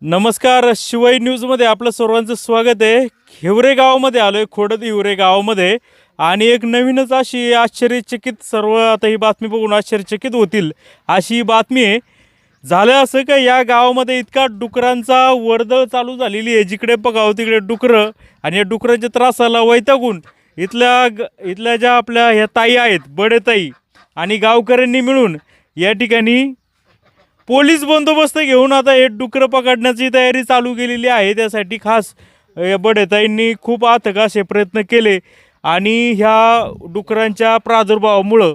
नमस्कार, शिवाई न्यूजमध्ये आपलं सर्वांचं स्वागत आहे. हिवरे गावामध्ये आलो आहे, खोडद हिवरे गावामध्ये. आणि एक नवीनच अशी आश्चर्यचकित, सर्व आता ही बातमी बघून आश्चर्यचकित होतील अशी बातमी आहे. झालं असं का या गावामध्ये इतका डुकरांचा वर्दळ चालू झालेली आहे, जिकडे बघावं तिकडे डुकरं. आणि या डुकरांच्या त्रासाला वैतागून इथल्या ज्या आपल्या ह्या ताई आहेत, बडे ताई आणि गावकऱ्यांनी मिळून या ठिकाणी पोलीस बंदोबस्त घेऊन आता हे डुकरं पकडण्याची तयारी चालू केलेली आहे. त्यासाठी खास या बडेताईंनी खूप अथक असे प्रयत्न केले. आणि ह्या डुकरांच्या प्रादुर्भावामुळं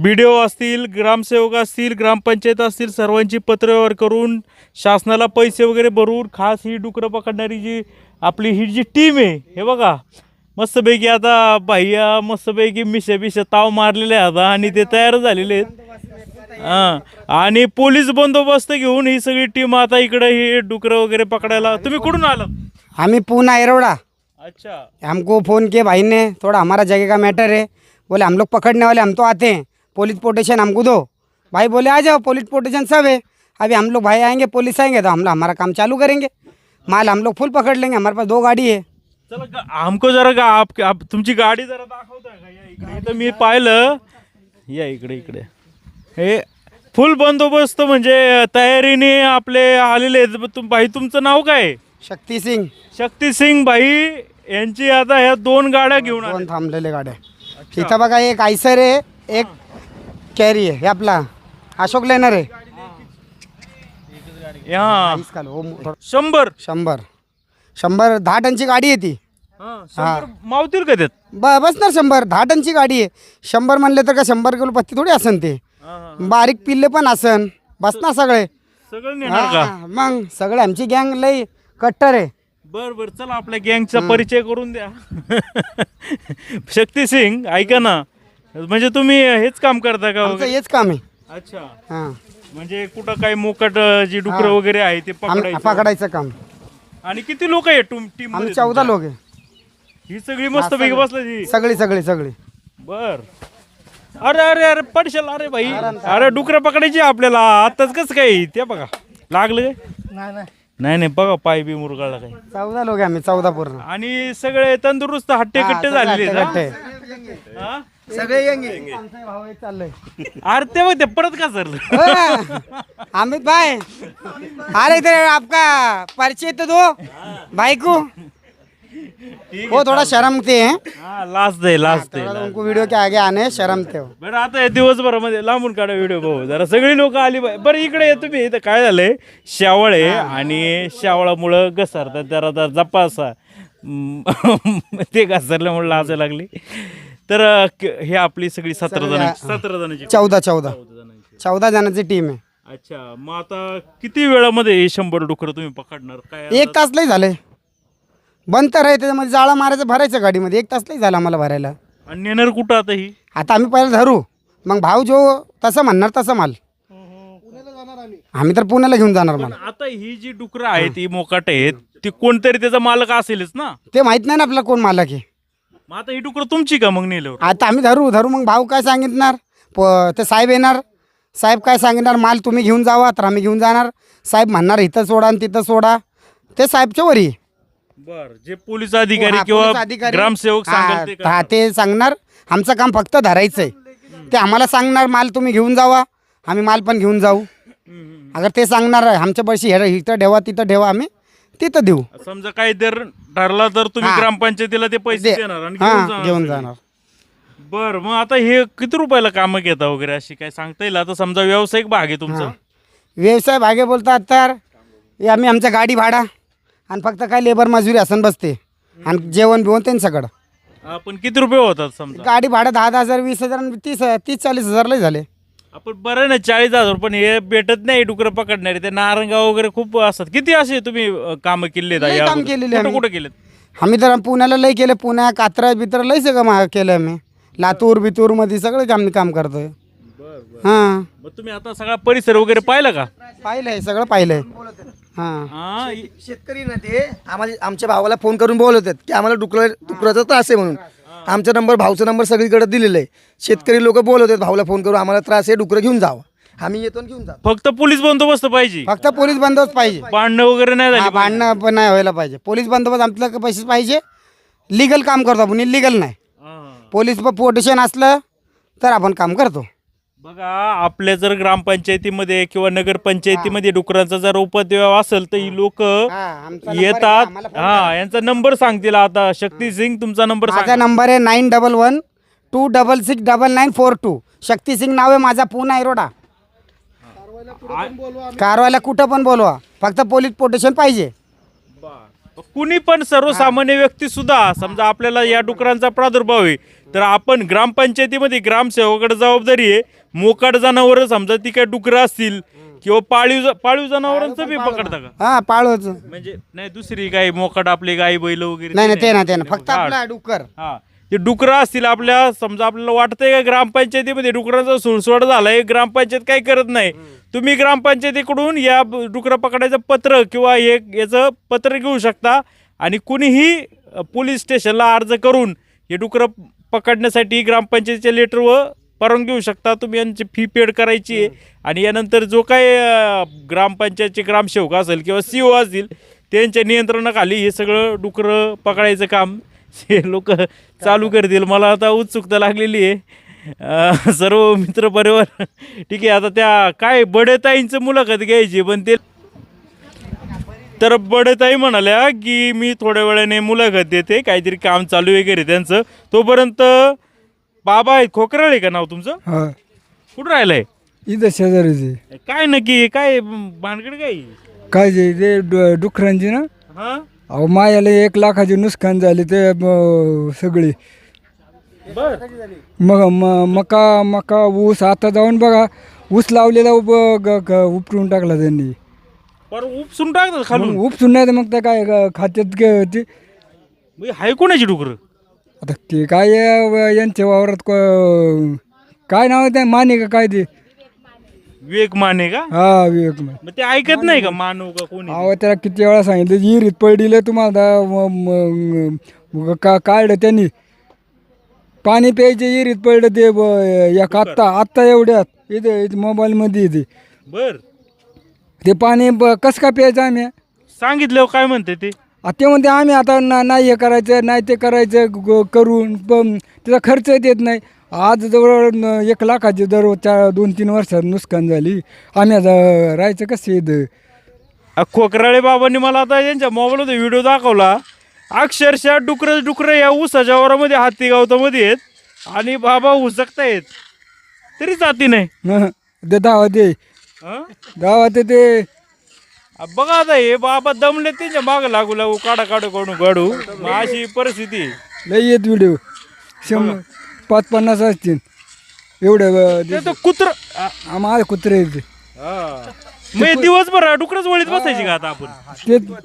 BDO असतील, ग्रामसेवक असतील, ग्रामपंचायत असतील, सर्वांची पत्रव्यवहार करून शासनाला पैसे वगैरे भरून खास ही डुकरं पकडणारी जी आपली ही जी टीम आहे, हे बघा मस्तपैकी आता बाह्या मस्तपैकी मिशा ताव मारलेले आहेत आणि ते तयार झालेले आहेत. आणि पोलीस बंदोबस्त घेऊन ही सगळी टीम आता इकडे ही डुकरं वगैरे पकडायला. तुम्ही कुठून आलात? हमें पूना एरोड़ा। अच्छा. हमको फ़ोन किए भाई ने, थोड़ा हमारा जगह का मैटर है, बोले हम लोग पकड़ने वाले, हम तो आते हैं, पुलिस प्रोटेक्शन हमको दो। भाई बोले आ जाओ, पुलिस प्रोटेक्शन सब है। अभी हम लोग भाई आएंगे, पुलिस आएंगे तो हम लोग हमारा काम चालू करेंगे, माल हम लोग फुल पकड़ लेंगे। हमारे पास 2 गाड़ी है। चला हमको जरा आप तुमची गाडी जरा दाखवताय का? या इकडे. तर मी पाहिलं, या इकडे हे फुल बंदोबस्त म्हणजे तयारीने आपले आलेले आहेत. भाई तुमचं नाव काय? शक्ति सिंह। शक्ती सिंग भाई यांची आता ह्या 2 गाड्या घेऊन आले. 2 थांबलेले गाड्या इथं बघा. एक आयसर आहे, एक कॅरी आहे, हे आपला अशोक लेनर आहे. हा 100 100 10 टनची गाडी आहे ती. मावतील का त्यात? बसणार 100 10 टनची गाडी आहे. 100 म्हणले तर का 100 किलो पत्ती थोडी असन, ते बारीक पिल्ले पण असन, बसणार सगळे. सगळं नेणार का? मग सगळे आमची गँग लई कट्टर आहे. बर चला आपल्या गँगचा परिचय करून द्या. शक्ती सिंग, ऐका ना, म्हणजे तुम्ही हेच काम करता का? आमचं हेच काम आहे. अच्छा. हां, म्हणजे कुठं काही मोकट जी डुकरं वगैरे आहे ते पकडायचं काम. आणि किती लोक आहे टीम? आम्ही 14 लोक आहे. ही सगळी मस्त पैकी बसली. सगळी. बर. अरे पडशाल. अरे भाई, अरे डुकरं पकडायची आपल्याला. आताच कसं काय ते बघा लागलं काय? नाही बघा, पाय बी मुरगाळला काय. 14 लोक आहे आम्ही, 14 पूर्ण. आणि सगळे तंदुरुस्त हट्टे कट्टे झालेले सगळे चाललंय. अरे ते बघ, ते परत का सरलं? अमित भाई, अरे इधर आपका परिचय तो दो भाई को. वो थोड़ा शर्म थे हैं, लास्ट दे. उनको वीडियो के आगे आने शर्म थे. बरं आता हे दिवसभरामध्ये लांबून काढा व्हिडिओ भाऊ, जरा सगळी लोक आली. बरं इकडे तुम्ही. इथं काय झालंय, श्यावळ आहे आणि श्यावळामुळं घसरतात जरा जपासा. ते घसरल्यामुळे लाजायला लागली. तर हे आपली सगळी 17 जणांची 14 जणांची टीम आहे. अच्छा. मग आता किती वेळामध्ये 100 डुकरं तुम्ही पकडणार? काय 1 तास लई झाले. बंद तर आहे, त्याच्यामध्ये जाळा मारायचं, भरायचं गाडीमध्ये. 1 तास लई झाला आम्हाला भरायला. आणि नेणार कुठं आता ही? आता आम्ही पहिला धरू, मग भाऊ जो तसं म्हणणार तसं माल आम्ही तर पुण्याला घेऊन जाणार. माल आता ही जी डुकरं आहेत, ही मोकाट आहेत, ती कोणतरी त्याचा मालक असेलच ना? ते माहित नाही ना आपल्याला कोण मालक आहे. मग आता ही डुकरं तुमची का मग नेल्यावर? आता आम्ही धरू मग भाऊ काय सांगितणार, ते साहेब येणार, साहेब काय सांगणार, माल तुम्ही घेऊन जावा, तर आम्ही घेऊन जाणार. साहेब म्हणणार इथं सोडा आणि तिथं सोडा, ते साहेबच्या वरी. बर. जे पोलीस अधिकारी किंवा ग्रामसेवक सांगेल ते हा, ते सांगणार. आमचं काम फक्त धरायचं आहे. ते आम्हाला सांगणार माल तुम्ही घेऊन जावा, आम्ही माल पण घेऊन जाऊ. अगर ते सांगणार आमच्या पैसे इथं ठेवा तिथं ठेवा, आम्ही तिथं देऊ. समजा काही तर ठरला तर तुम्ही ग्रामपंचायतीला ते पैसे देणार आणि घेऊन जाणार. बर. मग आता हे किती रुपयाला कामं घेता वगैरे अशी काय सांगता येईल? आता समजा व्यावसायिक भाग आहे तुमचा. व्यवसाय भागे बोलतात तर आम्ही आमच्या गाडी भाडा आणि फक्त काय लेबर मजुरी असन बसते, आणि जेवण बिवण त्यांनी सगळं. आपण किती रुपये होतात समजा? गाडी भाडं 10,000 20,000 30-40 हजार लय झाले. आपण बरं ना 40,000. पण हे भेटत नाही डुकरं पकडणारे. ते नारंगाव वगैरे खूप असतात. किती असे तुम्ही कामं केले? काम केलेले कुठं केलेत? आम्ही तर पुण्याला लय केलं. पुण्या कात्रा बित्र लय सगळं केलं आम्ही. लातूर बितूर मध्ये सगळं काम करतोय. हां. मग तुम्ही आता सगळा परिसर वगैरे पाहिला का? पाहिलंय, सगळं पाहिलंय. हां. शेतकरी ना ते आमच्या भावाला फोन करून बोलवतात की आम्हाला डुकराचा त्रास आहे म्हणून. आमचा नंबर, भाऊचा नंबर सगळीकडे दिलेला आहे. शेतकरी लोक बोलवतात भाऊला फोन करून, आम्हाला त्रास आहे, डुकरं घेऊन जावं. आम्ही येतो आणि घेऊन जातो. फक्त पोलीस बंदोबस्त पाहिजे, फक्त पोलीस बंदोबस्त पाहिजे. भांडणं वगैरे नाही हा, झाली. भांडणं पण नाही व्हायला पाहिजे. पोलीस बंदोबस्त आपल्याला पैसे पाहिजे. लिगल काम करतो आपण, इलिगल नाही. पोलीस प्रोटेक्शन असलं तर आपण काम करतो. बघा, आपल्या जर ग्रामपंचायतीमध्ये किंवा नगरपंचायतीमध्ये डुकरांचा जर उपद्रव असेल तर ही लोक येतात. हा, यांचा नंबर सांगतील आता. शक्ती सिंग, तुमचा नंबर माझा सांगा. नंबर आहे 9112669942. शक्ती सिंग नाव आहे माझा, पुणे ऐरोडा. कारवायला कुठं पण बोलवा, फक्त पोलीस प्रोटेक्शन पाहिजे. कुणी पण सर्वसामान्य व्यक्ती सुद्धा समजा आपल्याला या डुकरांचा प्रादुर्भाव आहे तर आपण ग्रामपंचायतीमध्ये ग्रामसेवकाकडे जबाबदारी आहे. मोकाट जनावर समजा ती काय डुकरं असतील किंवा पाळीव जनावरांचं बी पकडता का? हा, पाळवच. म्हणजे नाही, दुसरी गाय मोकाट आपली गाय बैल वगैरे नाही नाही, ते ना फक्त आपला डुक्कर. हा, ते डुकरं असतील आपल्या समजा आपल्याला वाटतंय का ग्रामपंचायतीमध्ये डुकरांचा सुळसुळाट झालाय, ग्रामपंचायत काही करत नाही. तुम्ही ग्रामपंचायतीकडून या डुकरं पकडायचं पत्र किंवा याचं पत्र घेऊ शकता आणि कुणीही पोलीस स्टेशनला अर्ज करून हे डुकरं पकडण्यासाठी ग्रामपंचायतीच्या लेटरवर परवानगी घेऊ शकता. तुम्ही यांची फी पेड करायची आहे आणि यानंतर जो काय ग्रामपंचायतचे ग्रामसेवक असेल किंवा CO असतील त्यांच्या नियंत्रणाखाली हे सगळं डुकरं पकडायचं काम हे लोक चालू करतील. मला आता उत्सुकता लागलेली आहे. सर्व मित्रपरिवार ठीक आहे. आता त्या काय बडेताईंचं मुलाखत घ्यायची, पण ते तर बडेताई म्हणाल्या की मी थोड्या वेळाने मुलाखत देते, काहीतरी काम चालू वगैरे त्यांचं. तोपर्यंत बाबा आहेत, खोकराळे का नाव तुमचं? हा, कुठं राहिलंय? इथं शेजारीचे. काय नक्की काय भानगड काय? काय ते डुकरांची ना. हा, अहो, मायाला 1 लाखाची नुकसान झाली ते सगळी. बर. मका ऊस आता जाऊन बघा, ऊस लावलेला उपटून टाकला त्यांनी. पर उपसून टाकतात खालून. मग उपसून नाही तर मग ते काय खात्यात ते हाय कोणाची डुकर? आता ते काय यांच्या वावरात काय नाव आहे त्या, माने का काय ते? विवेक माने का? हा, विवेक माने. मग ते ऐकत नाही का मानव का कोणी? अहो, त्याला किती वेळा सांगितलं, विहिरीत पडले तुम्हाला काढलं त्यांनी. पाणी प्यायचे विहिरीत पडलं ते एक आत्ता एवढ्यात इथे मोबाईलमध्ये येते. बर. ते पाणी कसं काय प्यायचं आम्ही? सांगितलं काय म्हणते ते? ते म्हणते आम्ही आता नाही हे करायचं, नाही ते करायचं करून पण त्याचा खर्च येत नाही. आज जवळ 1 लाखाची दर 2-3 वर्षात नुकसान झाली. आम्ही आता राहायचं कसं इथं? खोकराळे बाबांनी मला आता यांच्या मोबाईलमध्ये व्हिडिओ दाखवला. अक्षरशः डुकरं या ऊसाच्या वावरामध्ये हत्ती गावतामध्ये आहेत आणि बाबा उसकतायत तरी जाती नाही. ते धावत हं? गावात ते बघा आता हे बाबा दमले त्यांच्या माग लागू काढू मग अशी परिस्थिती. लई येत व्हिडिओ 100-50 असतील एवढं. ते कुत्र आम्हाला कुत्रे येते. मग दिवसभर डुकरच वळीत बसायची का आता आपण?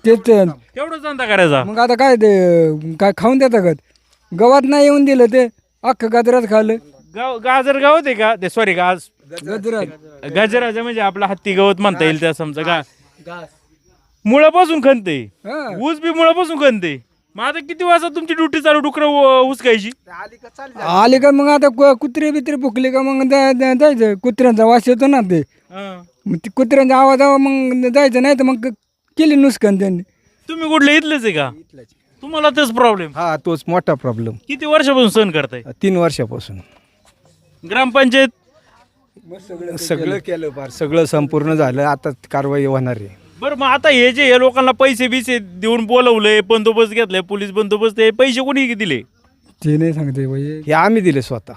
तेच तेवढंच धंदा करायचा. मग आता काय ते काय खाऊन देता का? गवात नाही येऊन दिलं ते अख्खं गाजरात खाल्लं. गाजर गवत आहे का ते? सॉरी गजरात गजराचं म्हणजे आपला हत्ती गवत म्हणता येईल त्या समजा. मुळापासून खणते, ऊस बी मुळापासून खणते. मग आता किती वाजता तुमची ड्युटी चालू डुकरं उचकायची? आले का मग आता कुत्रे बित्रे फुकले का मग जायचं. कुत्र्यांचा वास येतो ना ते. मग ते कुत्र्यांचा आवाज मग जायचं, नाही तर मग केली नुकसान त्यांनी. तुम्ही कुठले इथलेच आहे का? तुम्हाला तेच प्रॉब्लेम? हा, तोच मोठा प्रॉब्लेम. किती वर्षापासून सहन करताय? 3 वर्षापासून ग्रामपंचायत सगळं केलं, फार सगळं संपूर्ण झालं. आता कारवाई होणार आहे. बरं, मग आता हे जे लोकांना पैसे बिसे देऊन बोलवलंय, बंदोबस्त घेतलाय, पोलीस बंदोबस्त, हे पैसे कोणी दिले? ते नाही सांगते बाई. हे आम्ही दिले स्वतः,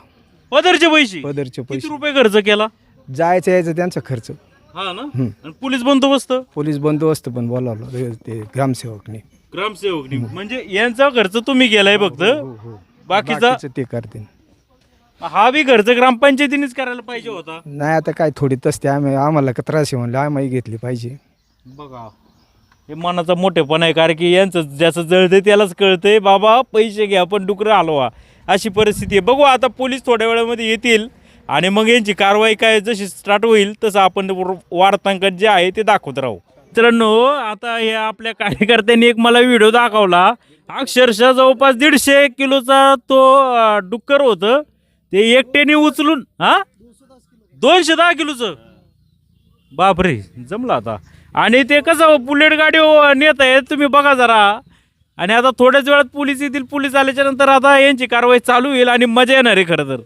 पदरचे पैसे. पदरचे किती पैसे. रुपये खर्च केला? जायचं यायचं त्यांचा खर्च. हा ना. आणि पोलीस बंदोबस्त? पोलीस बंदोबस्त पण बोलावलं ते ग्रामसेवकने. ग्रामसेवकनी म्हणजे यांचा खर्च तुम्ही केलाय फक्त, बाकीचा बाकीचं ते करते. हा बी खर्च ग्रामपंचायतीनेच करायला पाहिजे होता. नाही, आता काय थोडी तसते आम्हाला त्रास आहे म्हणलं आम्ही घेतली पाहिजे. बघा, हे मनाचा मोठेपणा आहे, कारण की यांचं ज्याचं जळतंय त्यालाच कळतंय बाबा पैसे घ्या पण डुकरं हलवा, अशी परिस्थिती आहे. बघू आता पोलीस थोड्या वेळामध्ये येतील आणि मग यांची कारवाई काय जशी स्टार्ट होईल तसं आपण वार्तांकन जे आहे ते दाखवत राहू. मित्रांनो, आता हे आपल्या कार्यकर्त्यांनी एक मला व्हिडिओ दाखवला. अक्षरशः जवळपास 150 किलोचा तो डुक्कर होतं ते एकट्याने उचलून. 210 किलोचं बापरे जमलं आता. आणि ते कसं बुलेट गाडी नेत आहे तुम्ही बघा जरा. आणि आता थोड्याच वेळात पोलीस येतील. पोलीस आल्याच्या नंतर आता यांची कारवाई चालू होईल आणि मजा येणार आहे खरं तर.